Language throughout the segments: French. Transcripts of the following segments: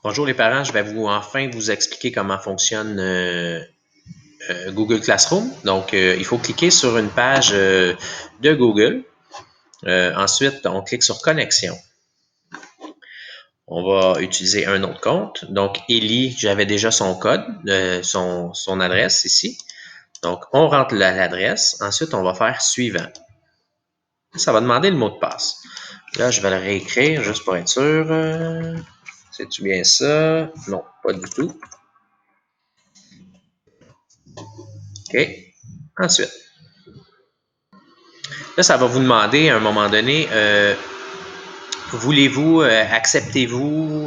Bonjour les parents, je vais enfin vous expliquer comment fonctionne Google Classroom. Donc, il faut cliquer sur une page de Google. Ensuite, on clique sur Connexion. On va utiliser un autre compte. Donc, Ellie, j'avais déjà son code, son adresse ici. Donc, on rentre l'adresse. Ensuite, on va faire Suivant. Ça va demander le mot de passe. Là, je vais le réécrire juste pour être sûr. C'est-tu bien ça? Non, pas du tout. OK. Ensuite, là, ça va vous demander à un moment donné, voulez-vous, acceptez-vous,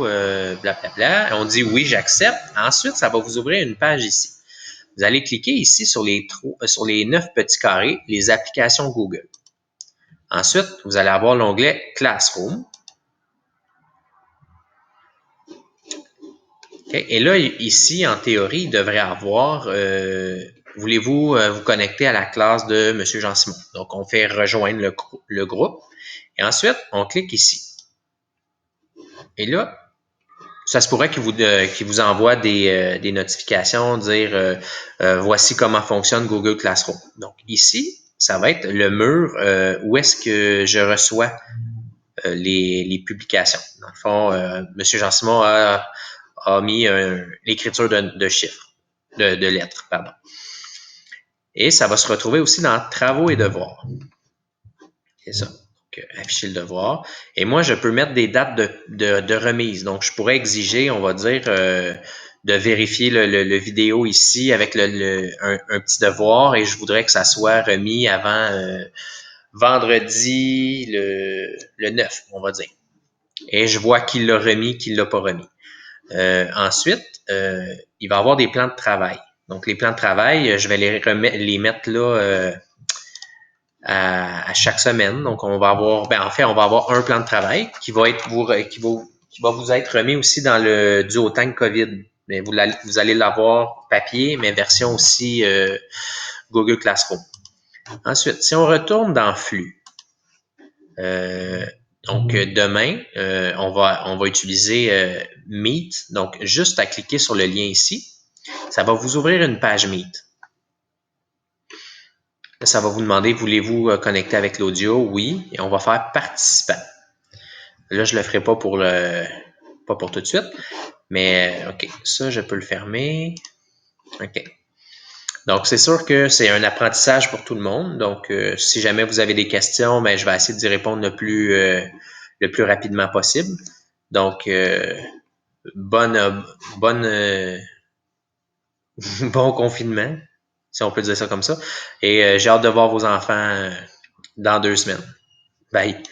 blablabla. On dit oui, j'accepte. Ensuite, ça va vous ouvrir une page ici. Vous allez cliquer ici sur les 9 petits carrés, les applications Google. Ensuite, vous allez avoir l'onglet Classroom. Okay. Et là, ici, en théorie, il devrait avoir voulez-vous vous connecter à la classe de M. Jean-Simon? Donc, on fait rejoindre le groupe. Et ensuite, on clique ici. Et là, ça se pourrait qu'il vous envoie des notifications, dire voici comment fonctionne Google Classroom. Donc, ici, ça va être le mur où est-ce que je reçois les publications. Dans le fond, M. Jean-Simon a mis l'écriture de chiffres, de lettres, pardon. Et ça va se retrouver aussi dans Travaux et devoirs. C'est ça. Donc, afficher le devoir. Et moi, je peux mettre des dates de remise. Donc, je pourrais exiger, on va dire, de vérifier le vidéo ici avec un petit devoir et je voudrais que ça soit remis avant vendredi le 9, on va dire. Et je vois qui l'a remis, qui ne l'a pas remis. Ensuite, il va y avoir des plans de travail. Donc, les plans de travail, je vais les mettre là à chaque semaine. Donc, on va avoir, en fait, on va avoir un plan de travail qui va vous être remis aussi dans le duotang COVID. Mais vous allez l'avoir papier, mais version aussi Google Classroom. Ensuite, si on retourne dans Flux, donc demain, on va utiliser Meet. Donc, juste à cliquer sur le lien ici, ça va vous ouvrir une page Meet. Là, ça va vous demander, voulez-vous connecter avec l'audio? Oui. Et on va faire participant. Là, je ne le ferai pas pour tout de suite. Mais OK, ça, je peux le fermer. OK. Donc, c'est sûr que c'est un apprentissage pour tout le monde. Donc, si jamais vous avez des questions, je vais essayer d'y répondre le plus rapidement possible. Donc, bon confinement, si on peut dire ça comme ça. Et j'ai hâte de voir vos enfants dans 2 semaines. Bye!